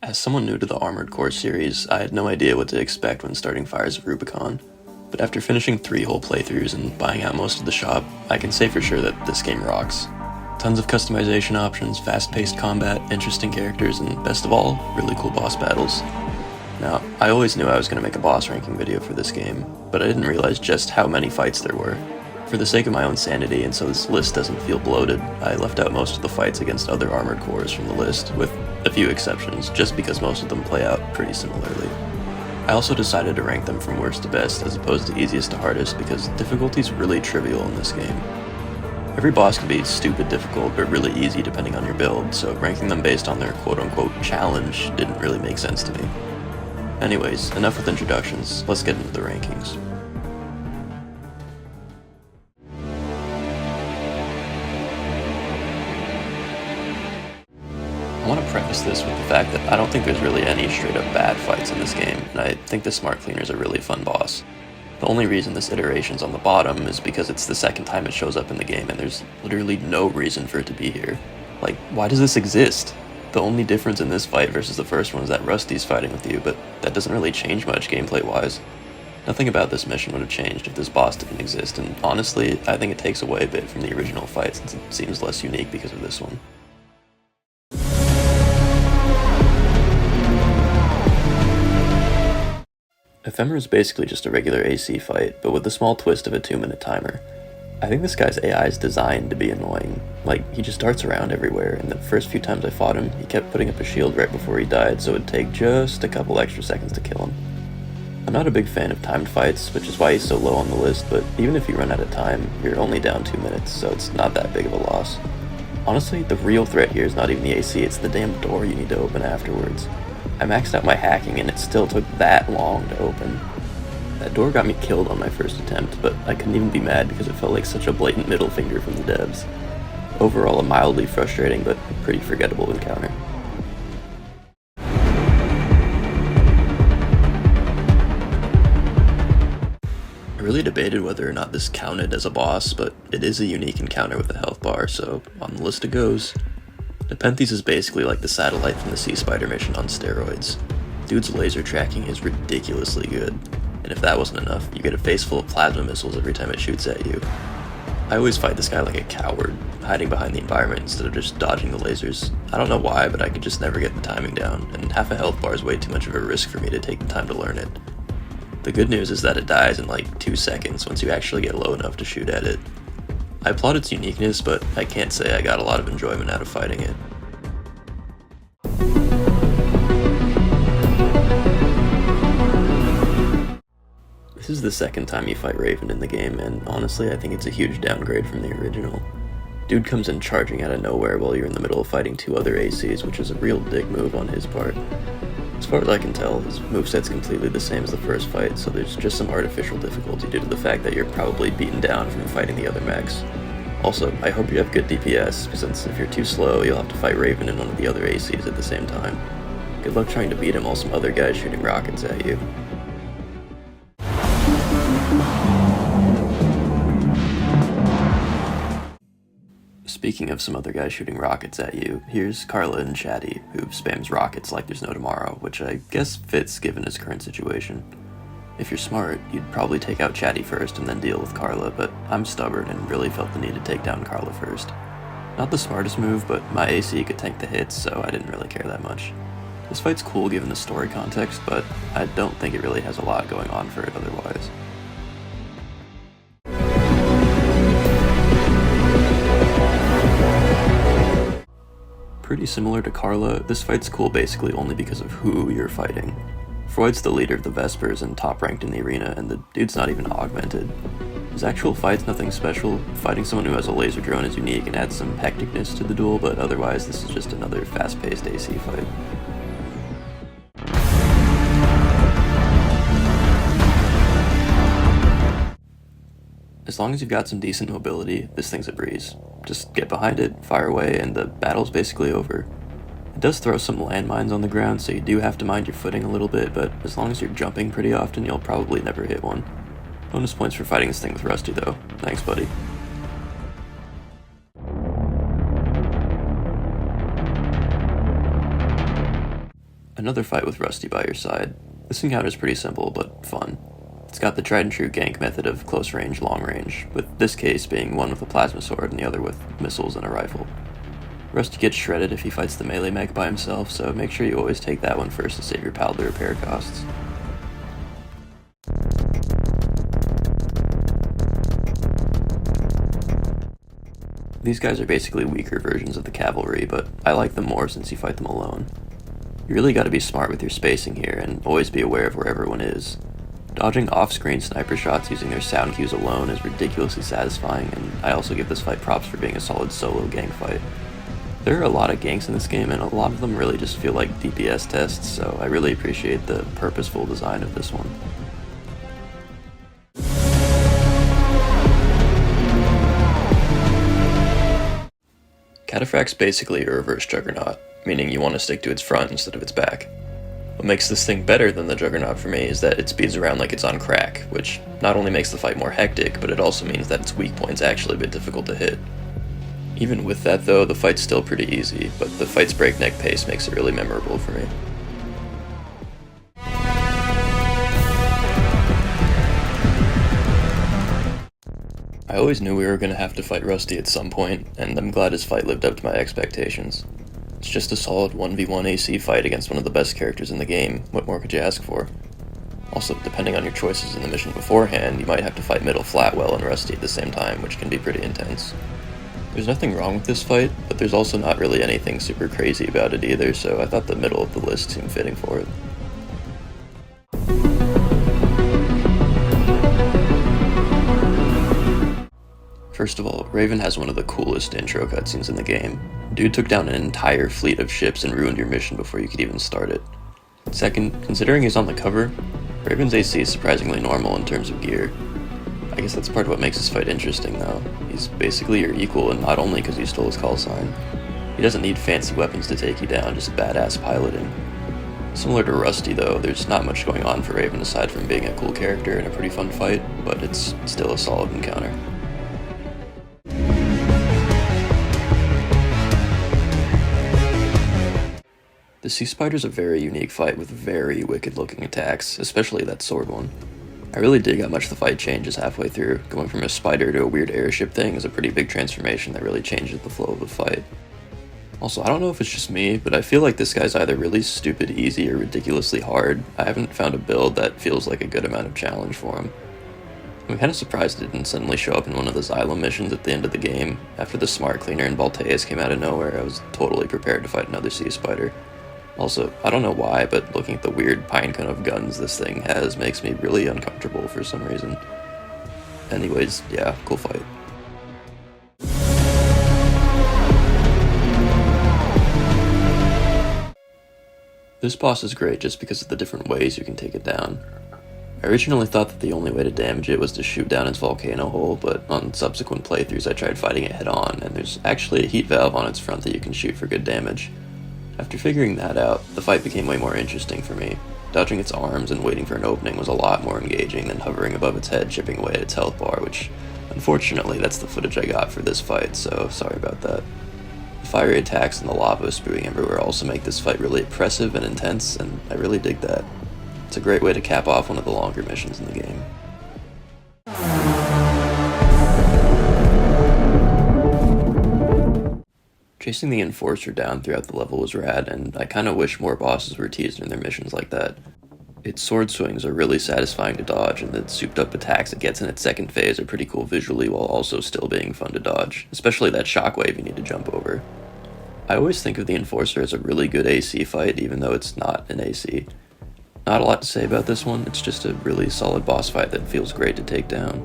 As someone new to the Armored Core series, I had no idea what to expect when starting Fires of Rubicon, but after finishing 3 whole playthroughs and buying out most of the shop, I can say for sure that this game rocks. Tons of customization options, fast-paced combat, interesting characters, and best of all, really cool boss battles. Now, I always knew I was going to make a boss ranking video for this game, but I didn't realize just how many fights there were. For the sake of my own sanity, and so this list doesn't feel bloated, I left out most of the fights against other Armored Cores from the list, with a few exceptions, just because most of them play out pretty similarly. I also decided to rank them from worst to best as opposed to easiest to hardest because difficulty's really trivial in this game. Every boss can be stupid difficult but really easy depending on your build, so ranking them based on their quote-unquote challenge didn't really make sense to me. Anyways, enough with introductions, let's get into the rankings. I want to preface this with the fact that I don't think there's really any straight up bad fights in this game, and I think the Smart Cleaner's a really fun boss. The only reason this iteration's on the bottom is because it's the second time it shows up in the game and there's literally no reason for it to be here. Like, why does this exist? The only difference in this fight versus the first one is that Rusty's fighting with you, but that doesn't really change much gameplay-wise. Nothing about this mission would have changed if this boss didn't exist, and honestly, I think it takes away a bit from the original fight since it seems less unique because of this one. Ephemera is basically just a regular AC fight, but with the small twist of a 2-minute timer. I think this guy's AI is designed to be annoying. Like, he just darts around everywhere, and the first few times I fought him, he kept putting up a shield right before he died, so it'd take just a couple extra seconds to kill him. I'm not a big fan of timed fights, which is why he's so low on the list, but even if you run out of time, you're only down 2 minutes, so it's not that big of a loss. Honestly, the real threat here is not even the AC, it's the damn door you need to open afterwards. I maxed out my hacking and it still took that long to open. That door got me killed on my first attempt, but I couldn't even be mad because it felt like such a blatant middle finger from the devs. Overall, a mildly frustrating but pretty forgettable encounter. I really debated whether or not this counted as a boss, but it is a unique encounter with a health bar, so on the list it goes. Nepenthes is basically like the satellite from the Sea Spider mission on steroids. Dude's laser tracking is ridiculously good, and if that wasn't enough, you get a face full of plasma missiles every time it shoots at you. I always fight this guy like a coward, hiding behind the environment instead of just dodging the lasers. I don't know why, but I could just never get the timing down, and half a health bar is way too much of a risk for me to take the time to learn it. The good news is that it dies in like 2 seconds once you actually get low enough to shoot at it. I applaud its uniqueness, but I can't say I got a lot of enjoyment out of fighting it. This is the second time you fight Raven in the game, and honestly I think it's a huge downgrade from the original. Dude comes in charging out of nowhere while you're in the middle of fighting 2 other ACs, which is a real dick move on his part. As far as I can tell, his moveset's completely the same as the first fight, so there's just some artificial difficulty due to the fact that you're probably beaten down from fighting the other mechs. Also, I hope you have good DPS, since if you're too slow, you'll have to fight Raven and one of the other ACs at the same time. Good luck trying to beat him while some other guy's shooting rockets at you. Speaking of some other guys shooting rockets at you, here's Carla and Chatty, who spams rockets like there's no tomorrow, which I guess fits given his current situation. If you're smart, you'd probably take out Chatty first and then deal with Carla, but I'm stubborn and really felt the need to take down Carla first. Not the smartest move, but my AC could tank the hits, so I didn't really care that much. This fight's cool given the story context, but I don't think it really has a lot going on for it otherwise. Pretty similar to Carla, this fight's cool basically only because of who you're fighting. Freud's the leader of the Vespers and top ranked in the arena, and the dude's not even augmented. His actual fight's nothing special. Fighting someone who has a laser drone is unique and adds some hecticness to the duel, but otherwise this is just another fast-paced AC fight. As long as you've got some decent mobility, this thing's a breeze. Just get behind it, fire away, and the battle's basically over. It does throw some landmines on the ground, so you do have to mind your footing a little bit, but as long as you're jumping pretty often, you'll probably never hit one. Bonus points for fighting this thing with Rusty though. Thanks, buddy. Another fight with Rusty by your side. This encounter is pretty simple, but fun. It's got the tried and true gank method of close range, long range, with this case being one with a plasma sword and the other with missiles and a rifle. Rusty gets shredded if he fights the melee mech by himself, so make sure you always take that one first to save your pal the repair costs. These guys are basically weaker versions of the cavalry, but I like them more since you fight them alone. You really gotta be smart with your spacing here, and always be aware of where everyone is. Dodging off-screen sniper shots using their sound cues alone is ridiculously satisfying, and I also give this fight props for being a solid solo gank fight. There are a lot of ganks in this game, and a lot of them really just feel like DPS tests, so I really appreciate the purposeful design of this one. Cataphract's basically a reverse Juggernaut, meaning you want to stick to its front instead of its back. What makes this thing better than the Juggernaut for me is that it speeds around like it's on crack, which not only makes the fight more hectic, but it also means that its weak point's actually a bit difficult to hit. Even with that though, the fight's still pretty easy, but the fight's breakneck pace makes it really memorable for me. I always knew we were going to have to fight Rusty at some point, and I'm glad his fight lived up to my expectations. It's just a solid 1v1 AC fight against one of the best characters in the game. What more could you ask for? Also, depending on your choices in the mission beforehand, you might have to fight Middle Flatwell and Rusty at the same time, which can be pretty intense. There's nothing wrong with this fight, but there's also not really anything super crazy about it either, so I thought the middle of the list seemed fitting for it. First of all, Raven has one of the coolest intro cutscenes in the game. Dude took down an entire fleet of ships and ruined your mission before you could even start it. Second, considering he's on the cover, Raven's AC is surprisingly normal in terms of gear. I guess that's part of what makes this fight interesting though. He's basically your equal, and not only because you stole his call sign. He doesn't need fancy weapons to take you down, just badass piloting. Similar to Rusty though, there's not much going on for Raven aside from being a cool character and a pretty fun fight, but it's still a solid encounter. The Sea Spider's a very unique fight with very wicked looking attacks, especially that sword one. I really dig how much the fight changes halfway through. Going from a spider to a weird airship thing is a pretty big transformation that really changes the flow of the fight. Also, I don't know if it's just me, but I feel like this guy's either really stupid easy or ridiculously hard. I haven't found a build that feels like a good amount of challenge for him. I'm kinda surprised it didn't suddenly show up in one of the Xylem missions at the end of the game. After the Smart Cleaner and Balteus came out of nowhere, I was totally prepared to fight another Sea Spider. Also, I don't know why, but looking at the weird pinecone of guns this thing has makes me really uncomfortable for some reason. Anyways, yeah, cool fight. This boss is great just because of the different ways you can take it down. I originally thought that the only way to damage it was to shoot down its volcano hole, but on subsequent playthroughs I tried fighting it head on, and there's actually a heat valve on its front that you can shoot for good damage. After figuring that out, the fight became way more interesting for me. Dodging its arms and waiting for an opening was a lot more engaging than hovering above its head chipping away at its health bar, which, unfortunately, that's the footage I got for this fight, so sorry about that. The fiery attacks and the lava spewing everywhere also make this fight really oppressive and intense, and I really dig that. It's a great way to cap off one of the longer missions in the game. Chasing the Enforcer down throughout the level was rad, and I kinda wish more bosses were teased in their missions like that. Its sword swings are really satisfying to dodge, and the souped up attacks it gets in its second phase are pretty cool visually while also still being fun to dodge, especially that shockwave you need to jump over. I always think of the Enforcer as a really good AC fight, even though it's not an AC. Not a lot to say about this one, it's just a really solid boss fight that feels great to take down.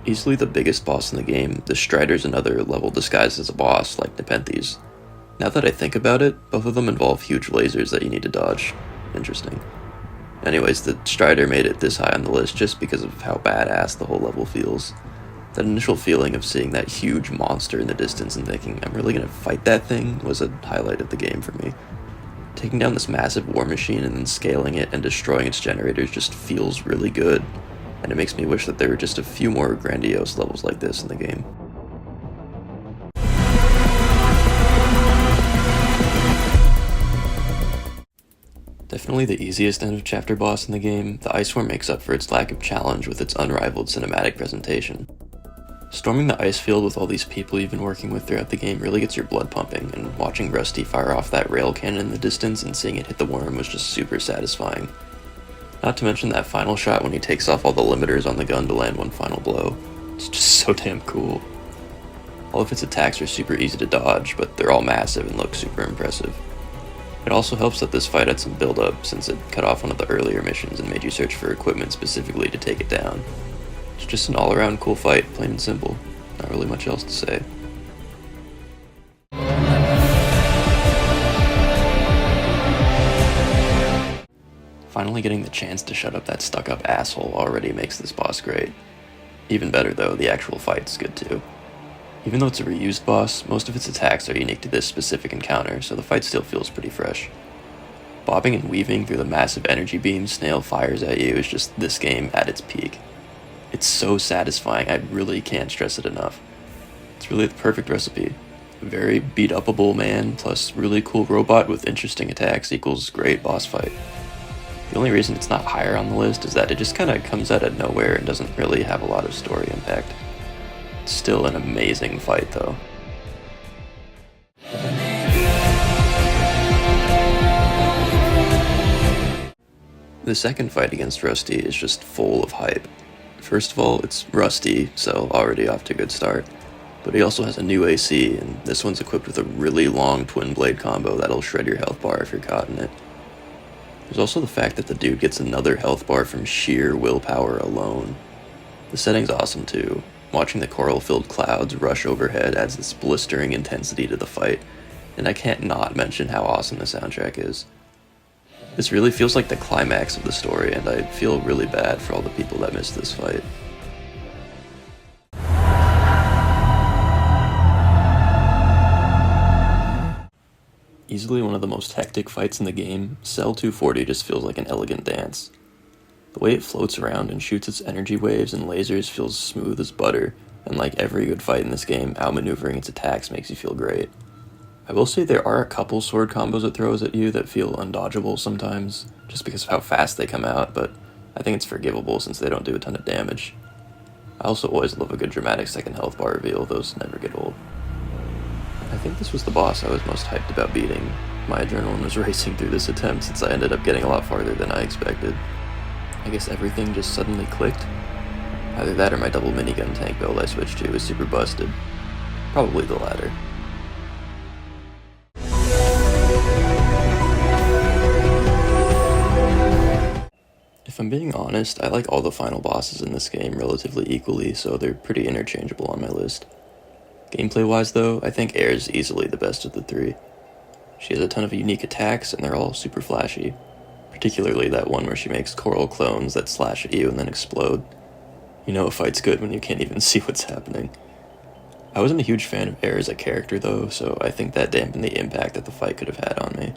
Easily the biggest boss in the game, the Strider's another level disguised as a boss, like Nepenthes. Now that I think about it, both of them involve huge lasers that you need to dodge. Interesting. Anyways, the Strider made it this high on the list just because of how badass the whole level feels. That initial feeling of seeing that huge monster in the distance and thinking, I'm really gonna fight that thing, was a highlight of the game for me. Taking down this massive war machine and then scaling it and destroying its generators just feels really good. And it makes me wish that there were just a few more grandiose levels like this in the game. Definitely the easiest end of chapter boss in the game, the Ice Swarm makes up for its lack of challenge with its unrivaled cinematic presentation. Storming the ice field with all these people you've been working with throughout the game really gets your blood pumping, and watching Rusty fire off that rail cannon in the distance and seeing it hit the worm was just super satisfying. Not to mention that final shot when he takes off all the limiters on the gun to land one final blow. It's just so damn cool. All of its attacks are super easy to dodge, but they're all massive and look super impressive. It also helps that this fight had some build-up, since it cut off one of the earlier missions and made you search for equipment specifically to take it down. It's just an all-around cool fight, plain and simple. Not really much else to say. Finally getting the chance to shut up that stuck-up asshole already makes this boss great. Even better though, the actual fight's good too. Even though it's a reused boss, most of its attacks are unique to this specific encounter, so the fight still feels pretty fresh. Bobbing and weaving through the massive energy beams Snail fires at you is just this game at its peak. It's so satisfying, I really can't stress it enough. It's really the perfect recipe. A very beat-upable man plus really cool robot with interesting attacks equals great boss fight. The only reason it's not higher on the list is that it just kinda comes out of nowhere and doesn't really have a lot of story impact. It's still an amazing fight though. The second fight against Rusty is just full of hype. First of all, it's Rusty, so already off to a good start. But he also has a new AC, and this one's equipped with a really long twin blade combo that'll shred your health bar if you're caught in it. There's also the fact that the dude gets another health bar from sheer willpower alone. The setting's awesome too. Watching the coral-filled clouds rush overhead adds this blistering intensity to the fight, and I can't not mention how awesome the soundtrack is. This really feels like the climax of the story, and I feel really bad for all the people that missed this fight. Easily one of the most hectic fights in the game, Cell 240 just feels like an elegant dance. The way it floats around and shoots its energy waves and lasers feels smooth as butter, and like every good fight in this game, outmaneuvering its attacks makes you feel great. I will say there are a couple sword combos it throws at you that feel undodgeable sometimes, just because of how fast they come out, but I think it's forgivable since they don't do a ton of damage. I also always love a good dramatic second health bar reveal, those never get old. I think this was the boss I was most hyped about beating. My adrenaline was racing through this attempt since I ended up getting a lot farther than I expected. I guess everything just suddenly clicked. Either that or my double minigun tank build I switched to is super busted. Probably the latter. If I'm being honest, I like all the final bosses in this game relatively equally, so they're pretty interchangeable on my list. Gameplay-wise though, I think Air is easily the best of the three. She has a ton of unique attacks, and they're all super flashy. Particularly that one where she makes coral clones that slash at you and then explode. You know a fight's good when you can't even see what's happening. I wasn't a huge fan of Air as a character though, so I think that dampened the impact that the fight could have had on me.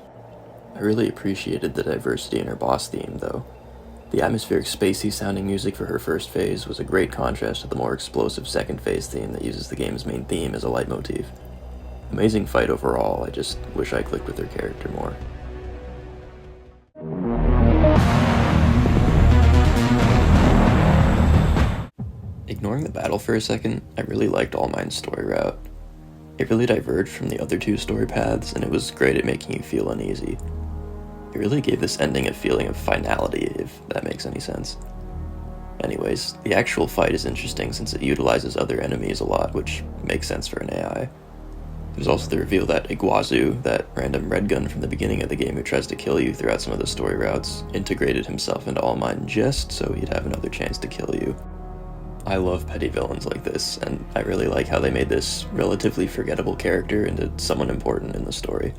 I really appreciated the diversity in her boss theme though. The atmospheric spacey sounding music for her first phase was a great contrast to the more explosive second phase theme that uses the game's main theme as a leitmotif. Amazing fight overall, I just wish I clicked with her character more. Ignoring the battle for a second, I really liked All Mine's story route. It really diverged from the other two story paths, and it was great at making you feel uneasy. It really gave this ending a feeling of finality, if that makes any sense. Anyways, the actual fight is interesting since it utilizes other enemies a lot, which makes sense for an AI. There's also the reveal that Iguazu, that random red gun from the beginning of the game who tries to kill you throughout some of the story routes, integrated himself into All Mine just so he'd have another chance to kill you. I love petty villains like this, and I really like how they made this relatively forgettable character into someone important in the story.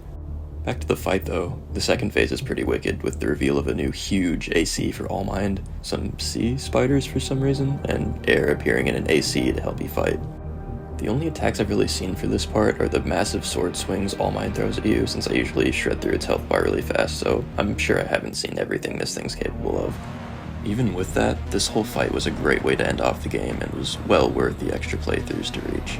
Back to the fight though, the second phase is pretty wicked with the reveal of a new huge AC for All Mind, some sea spiders for some reason, and Air appearing in an AC to help you fight. The only attacks I've really seen for this part are the massive sword swings All Mind throws at you, since I usually shred through its health bar really fast, so I'm sure I haven't seen everything this thing's capable of. Even with that, this whole fight was a great way to end off the game and was well worth the extra playthroughs to reach.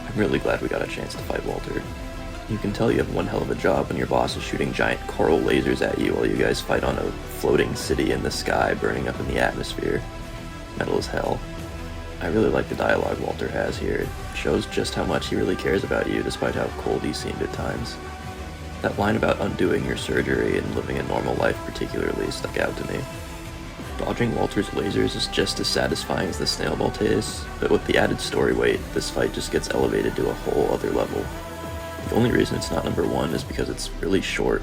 I'm really really glad we got a chance to fight Walter. You can tell you have one hell of a job when your boss is shooting giant coral lasers at you while you guys fight on a floating city in the sky burning up in the atmosphere. Metal as hell. I really like the dialogue Walter has here. It shows just how much he really cares about you despite how cold he seemed at times. That line about undoing your surgery and living a normal life particularly stuck out to me. Dodging Walter's lasers is just as satisfying as the snail Balteus, but with the added story weight, this fight just gets elevated to a whole other level. The only reason it's not number 1 is because it's really short.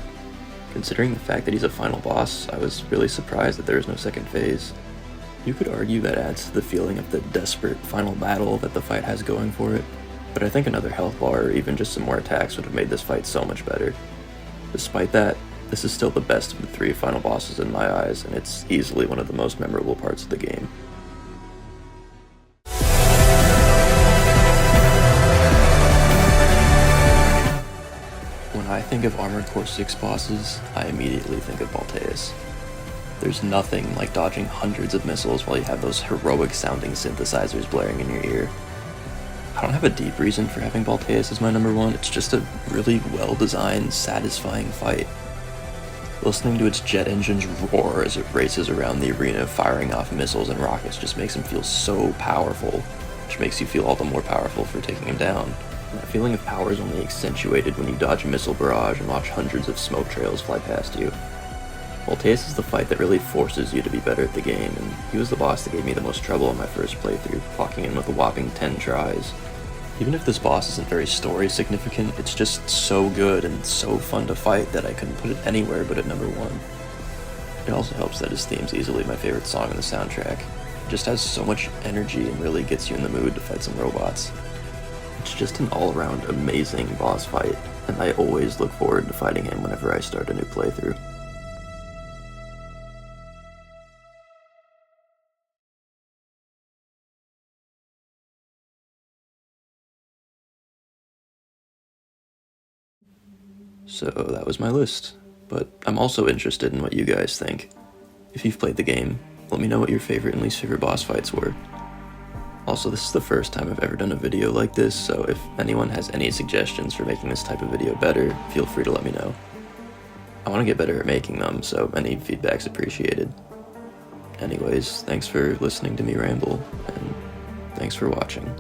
Considering the fact that he's a final boss, I was really surprised that there is no second phase. You could argue that adds to the feeling of the desperate final battle that the fight has going for it, but I think another health bar or even just some more attacks would have made this fight so much better. Despite that, this is still the best of the 3 final bosses in my eyes, and it's easily one of the most memorable parts of the game. When I think of Armored Core 6 bosses, I immediately think of Balteus. There's nothing like dodging hundreds of missiles while you have those heroic sounding synthesizers blaring in your ear. I don't have a deep reason for having Balteus as my number 1, it's just a really well designed, satisfying fight. Listening to its jet engines roar as it races around the arena firing off missiles and rockets just makes him feel so powerful, which makes you feel all the more powerful for taking him down. And that feeling of power is only accentuated when you dodge a missile barrage and watch hundreds of smoke trails fly past you. Balteus is the fight that really forces you to be better at the game, and he was the boss that gave me the most trouble in my first playthrough, clocking in with a whopping 10 tries. Even if this boss isn't very story significant, it's just so good and so fun to fight that I couldn't put it anywhere but at number 1. It also helps that his theme's easily my favorite song on the soundtrack. It just has so much energy and really gets you in the mood to fight some robots. It's just an all-around amazing boss fight, and I always look forward to fighting him whenever I start a new playthrough. So that was my list, but I'm also interested in what you guys think. If you've played the game, let me know what your favorite and least favorite boss fights were. Also, this is the first time I've ever done a video like this, so if anyone has any suggestions for making this type of video better, feel free to let me know. I want to get better at making them, so any feedback's appreciated. Anyways, thanks for listening to me ramble, and thanks for watching.